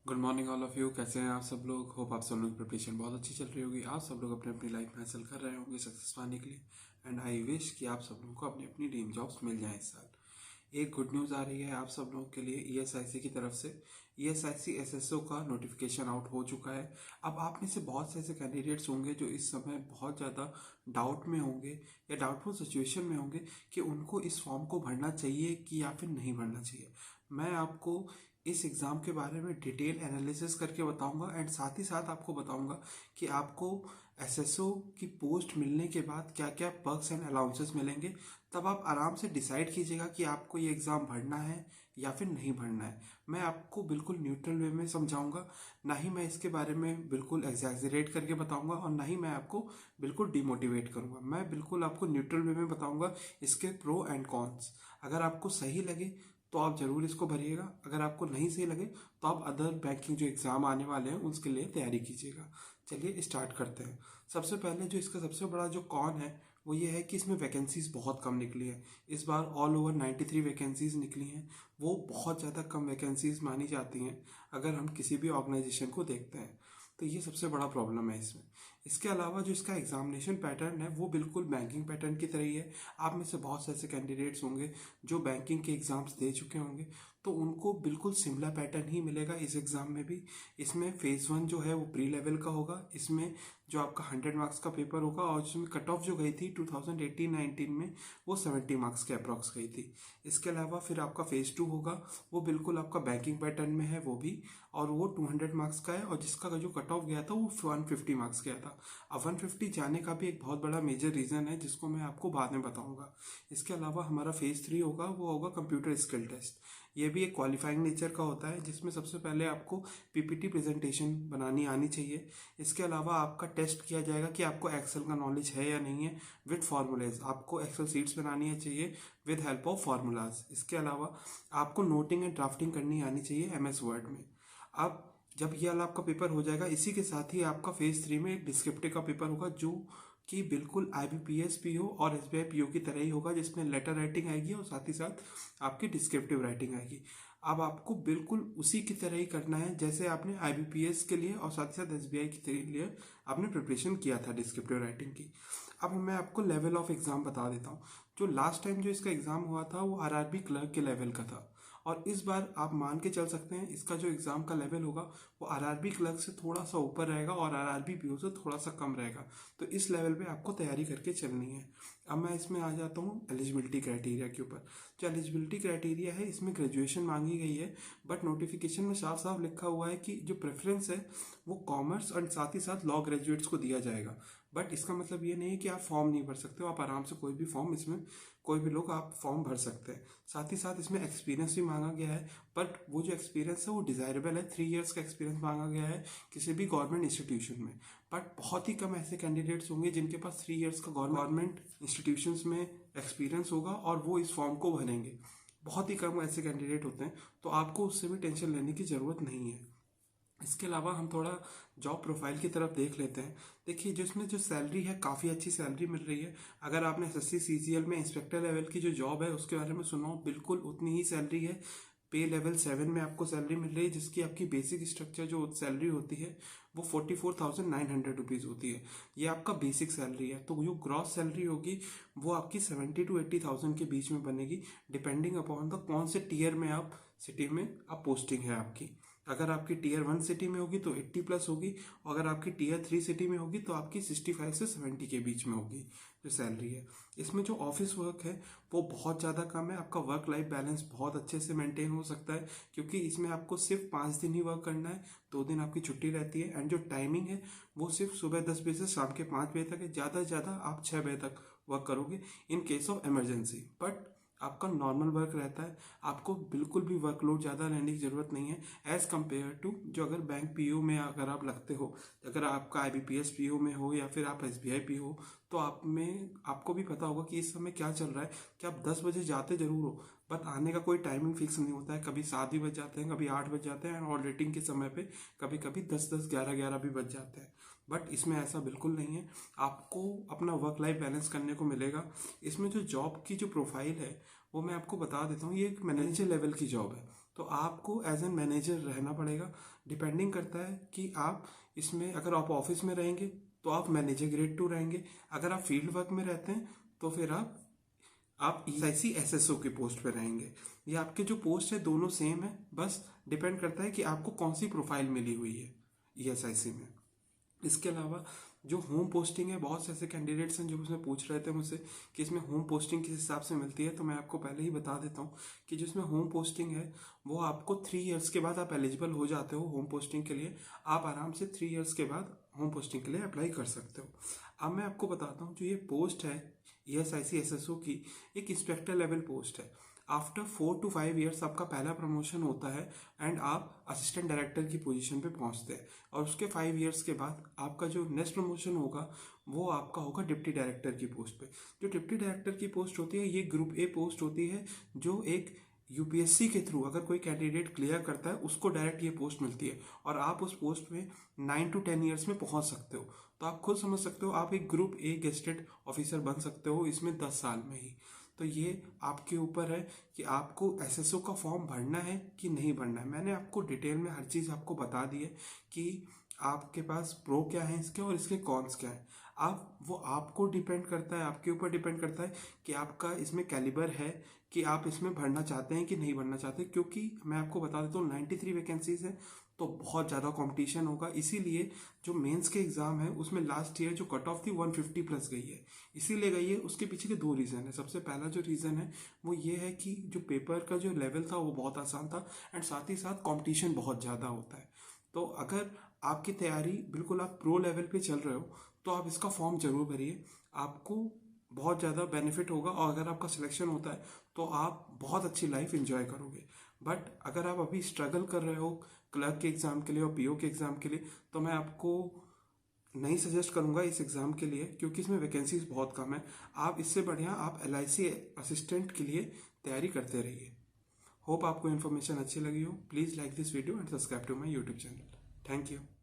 Good morning all of you. कैसे हैं आप सब लोग? होप आप सब लोग की प्रिपरेशन बहुत अच्छी चल रही होगी। आप सब लोग अपने अपनी लाइफ में हासिल कर रहे होंगे सक्सेस पाने के लिए। एंड आई विश कि आप सब लोगों को अपनी अपनी ड्रीम जॉब्स मिल जाएं इस साल। एक गुड न्यूज़ आ रही है आप सब लोगों के लिए ईएसआईसी की तरफ से। ईएसआईसी एसएसओ का नोटिफिकेशन आउट हो चुका है। अब आप में से बहुत से ऐसे कैंडिडेट्स होंगे जो इस समय बहुत ज़्यादा डाउट में होंगे या डाउटफुल सिचुएशन में होंगे कि उनको इस फॉर्म को भरना चाहिए कि या फिर नहीं भरना चाहिए। मैं आपको इस एग्ज़ाम के बारे में डिटेल एनालिसिस करके बताऊंगा एंड साथ ही साथ आपको बताऊंगा कि आपको एसएसओ की पोस्ट मिलने के बाद क्या क्या पर्क्स एंड अलाउंसेस मिलेंगे। तब आप आराम से डिसाइड कीजिएगा कि आपको ये एग्ज़ाम भरना है या फिर नहीं भरना है। मैं आपको बिल्कुल न्यूट्रल वे में समझाऊंगा, ना ही मैं इसके बारे में बिल्कुल एग्जैजरेट करके बताऊंगा और ना ही मैं आपको बिल्कुल डिमोटिवेट करूंगा। मैं बिल्कुल आपको न्यूट्रल वे में बताऊंगा इसके प्रो एंड कॉन्स। अगर आपको सही लगे तो आप ज़रूर इसको भरिएगा, अगर आपको नहीं सही लगे तो आप अदर बैंकिंग जो एग्ज़ाम आने वाले हैं उसके लिए तैयारी कीजिएगा। चलिए स्टार्ट करते हैं। सबसे पहले जो इसका सबसे बड़ा जो कॉन है वो ये है कि इसमें वैकेंसीज बहुत कम निकली है। इस बार ऑल ओवर 93 वैकेंसीज निकली हैं। वो बहुत ज़्यादा कम वैकेंसीज मानी जाती हैं अगर हम किसी भी ऑर्गेनाइजेशन को देखते हैं। तो ये सबसे बड़ा प्रॉब्लम है इसमें। इसके अलावा जो इसका एग्जामिनेशन पैटर्न है वो बिल्कुल बैंकिंग पैटर्न की तरह ही है। आप में से बहुत से ऐसे कैंडिडेट्स होंगे जो बैंकिंग के एग्ज़ाम्स दे चुके होंगे, तो उनको बिल्कुल सिमिलर पैटर्न ही मिलेगा इस एग्ज़ाम में भी। इसमें फेज़ 1 जो है वो प्री लेवल का होगा। इसमें जो आपका 100 मार्क्स का पेपर होगा और इसमें कट ऑफ जो गई थी 2018-19 में वो 70 मार्क्स के अप्रॉक्स गई थी। इसके अलावा फिर आपका फेज़ 2 होगा, वो बिल्कुल आपका बैंकिंग पैटर्न में है वो भी, और वो 200 मार्क्स का है और जिसका जो कट ऑफ गया था वो 150 मार्क्स गया था। अब 150 जाने का भी एक बहुत बड़ा मेजर रीज़न है जिसको मैं आपको बाद में बताऊंगा। इसके अलावा हमारा फेज़ 3 होगा, वो होगा कंप्यूटर स्किल टेस्ट। ये भी एक क्वालिफाइंग नेचर का होता है जिसमें सबसे पहले आपको पीपीटी प्रेजेंटेशन बनानी आनी चाहिए। इसके अलावा आपका टेस्ट किया जाएगा कि आपको एक्सेल का नॉलेज है या नहीं है विद फार्मूलाज। आपको एक्सेल सीट्स बनानी है चाहिए विद हेल्प ऑफ फार्मूलाज। इसके अलावा आपको नोटिंग एंड ड्राफ्टिंग करनी आनी चाहिए एमएस वर्ड में। अब जब ये वाला आपका पेपर हो जाएगा, इसी के साथ ही आपका फेज 3 में एक डिस्क्रिप्टिव का पेपर होगा जो कि बिल्कुल आईबीपीएस पीओ और एसबीआई पीओ की तरह ही होगा, जिसमें लेटर राइटिंग आएगी और साथ ही साथ आपकी डिस्क्रिप्टिव राइटिंग आएगी। अब आपको बिल्कुल उसी की तरह ही करना है जैसे आपने आईबीपीएस के लिए और साथ ही साथ एसबीआई के लिए आपने प्रिपरेशन किया था डिस्क्रिप्टिव राइटिंग की। अब मैं आपको लेवल ऑफ एग्ज़ाम बता देता हूँ। जो लास्ट टाइम जो इसका एग्ज़ाम हुआ था वो आरआरबी क्लर्क के लेवल का था, और इस बार आप मान के चल सकते हैं इसका जो एग्ज़ाम का लेवल होगा वो आरआरबी क्लर्क से थोड़ा सा ऊपर रहेगा और आरआरबी पीओ से थोड़ा सा कम रहेगा। तो इस लेवल पे आपको तैयारी करके चलनी है। अब मैं इसमें आ जाता हूँ एलिजिबिलिटी क्राइटेरिया के ऊपर। जो एलिजिबिलिटी क्राइटेरिया है इसमें ग्रेजुएशन मांगी गई है, बट नोटिफिकेशन में साफ साफ लिखा हुआ है कि जो प्रेफरेंस है वो कॉमर्स और साथ ही साथ लॉ ग्रेजुएट्स को दिया जाएगा। बट इसका मतलब ये नहीं है कि आप फॉर्म नहीं भर सकते हो। आप आराम से कोई भी फॉर्म इसमें कोई भी लोग आप फॉर्म भर सकते हैं। साथ ही साथ इसमें एक्सपीरियंस भी मांगा गया है, बट वो जो एक्सपीरियंस है वो डिज़ायरेबल है। 3 इयर्स का एक्सपीरियंस मांगा गया है किसी भी गवर्नमेंट इंस्टीट्यूशन में। बट बहुत ही कम ऐसे कैंडिडेट्स होंगे जिनके पास 3 इयर्स का गवर्नमेंट इंस्टीट्यूशंस में एक्सपीरियंस होगा और वो इस फॉर्म को भरेंगे। बहुत ही कम ऐसे कैंडिडेट होते हैं, तो आपको उससे भी टेंशन लेने की ज़रूरत नहीं है। इसके अलावा हम थोड़ा जॉब प्रोफाइल की तरफ देख लेते हैं। देखिए जिसमें जो सैलरी है काफ़ी अच्छी सैलरी मिल रही है। अगर आपने एसएससी सीजीएल में इंस्पेक्टर लेवल की जो जॉब है उसके बारे में सुना हो, बिल्कुल उतनी ही सैलरी है। पे लेवल 7 में आपको सैलरी मिल रही है, जिसकी आपकी बेसिक स्ट्रक्चर जो सैलरी होती है वो 44,900 रुपीज़ होती है। ये आपका बेसिक सैलरी है। तो जो ग्रॉस सैलरी होगी वो आपकी 70 to 80,000 के बीच में बनेगी, डिपेंडिंग अपॉन द कौन से टीयर में आप सिटी में आप पोस्टिंग है आपकी। अगर आपकी टीयर 1 सिटी में होगी तो 80 प्लस होगी, और अगर आपकी टीयर 3 सिटी में होगी तो आपकी 65 से 70 के बीच में होगी जो सैलरी है। इसमें जो ऑफिस वर्क है वो बहुत ज़्यादा कम है। आपका वर्क लाइफ बैलेंस बहुत अच्छे से मेंटेन हो सकता है, क्योंकि इसमें आपको सिर्फ 5 दिन ही वर्क करना है, 2 दिन आपकी छुट्टी रहती है। एंड जो टाइमिंग है वो सिर्फ सुबह 10 बजे से शाम के 5 बजे तक है। ज़्यादा से ज़्यादा आप 6 बजे तक वर्क करोगे in case of emergency, but आपका नॉर्मल वर्क रहता है। आपको बिल्कुल भी वर्कलोड ज़्यादा लेने की ज़रूरत नहीं है एज़ कम्पेयर टू जो अगर बैंक पीओ में अगर आप लगते हो, अगर आपका आईबीपीएस पीओ में हो या फिर आप एसबीआई पीओ हो, तो आप में आपको भी पता होगा कि इस समय क्या चल रहा है कि आप 10 बजे जाते जरूर हो, बट आने का कोई टाइमिंग फिक्स नहीं होता है। कभी 7 भी बज जाते हैं, कभी 8 बज जाते हैं, और रेटिंग के समय पे कभी कभी 10-10, 11-11 भी बज जाते हैं। बट इसमें ऐसा बिल्कुल नहीं है। आपको अपना वर्क लाइफ बैलेंस करने को मिलेगा। इसमें जो जॉब की जो प्रोफाइल है वो मैं आपको बता देता हूँ। ये एक मैनेजर लेवल की जॉब है। तो आपको एज एन मैनेजर रहना पड़ेगा। डिपेंडिंग करता है कि आप इसमें, अगर आप ऑफिस में रहेंगे तो आप मैनेजर ग्रेड 2 रहेंगे, अगर आप फील्ड वर्क में रहते हैं तो फिर आप ESIC SSO की पोस्ट पे रहेंगे। ये आपके जो पोस्ट है दोनों सेम है, बस डिपेंड करता है कि आपको कौन सी प्रोफाइल मिली हुई है ESIC में। इसके अलावा जो होम पोस्टिंग है, बहुत से ऐसे कैंडिडेट्स हैं जो उसमें पूछ रहे थे मुझसे कि इसमें होम पोस्टिंग किस हिसाब से मिलती है, तो मैं आपको पहले ही बता देता हूँ कि जिसमें होम पोस्टिंग है वो आपको 3 इयर्स के बाद आप एलिजिबल हो जाते हो होम पोस्टिंग के लिए। आप आराम से 3 इयर्स के बाद होम पोस्टिंग के लिए अप्लाई कर सकते हो। अब मैं आपको बताता हूँ, जो ये पोस्ट है ESIC SSO की, एक इंस्पेक्टर लेवल पोस्ट है। आफ्टर 4 to 5 ईयर्स आपका पहला प्रमोशन होता है एंड आप असिस्टेंट डायरेक्टर की पोजीशन पे पहुंचते हैं, और उसके 5 ईयर्स के बाद आपका जो नेक्स्ट प्रमोशन होगा वो आपका होगा डिप्टी डायरेक्टर की पोस्ट पे। जो डिप्टी डायरेक्टर की पोस्ट होती है ये ग्रुप ए पोस्ट होती है, जो एक UPSC के थ्रू अगर कोई कैंडिडेट क्लियर करता है उसको डायरेक्ट ये पोस्ट मिलती है, और आप उस पोस्ट में 9 to 10 ईयर्स में पहुंच सकते हो। तो आप खुद समझ सकते हो, आप एक ग्रुप ए गेस्टेड ऑफिसर बन सकते हो इसमें 10 साल में ही। तो ये आपके ऊपर है कि आपको SSO का फॉर्म भरना है कि नहीं भरना है। मैंने आपको डिटेल में हर चीज़ आपको बता दी है कि आपके पास प्रो क्या है इसके और इसके कॉन्स क्या है। वो आपको डिपेंड करता है, आपके ऊपर डिपेंड करता है कि आपका इसमें कैलिबर है कि आप इसमें भरना चाहते हैं कि नहीं भरना चाहते। क्योंकि मैं आपको बता देता हूँ 93 वैकेंसीज है तो बहुत ज़्यादा कंपटीशन होगा, इसीलिए जो मेंस के एग्ज़ाम है उसमें लास्ट ईयर जो कट ऑफ थी 150 प्लस गई है। इसीलिए गई है, उसके पीछे के 2 रीज़न है। सबसे पहला जो रीज़न है वो ये है कि जो पेपर का जो लेवल था वो बहुत आसान था, एंड साथ ही साथ कंपटीशन बहुत ज़्यादा होता है। तो अगर आपकी तैयारी बिल्कुल आप प्रो लेवल पे चल रहे हो तो आप इसका फॉर्म जरूर भरिए, आपको बहुत ज़्यादा बेनिफिट होगा, और अगर आपका सिलेक्शन होता है तो आप बहुत अच्छी लाइफ एंजॉय करोगे। बट अगर आप अभी स्ट्रगल कर रहे हो क्लर्क के एग्ज़ाम के लिए और PO के एग्ज़ाम के लिए, तो मैं आपको नहीं सजेस्ट करूंगा इस एग्ज़ाम के लिए, क्योंकि इसमें वैकेंसीज बहुत कम है। आप इससे बढ़िया आप LIC असिस्टेंट के लिए तैयारी करते रहिए। होप आपको इन्फॉर्मेशन अच्छी लगी हो। Please like this video and subscribe to my YouTube channel. Thank you.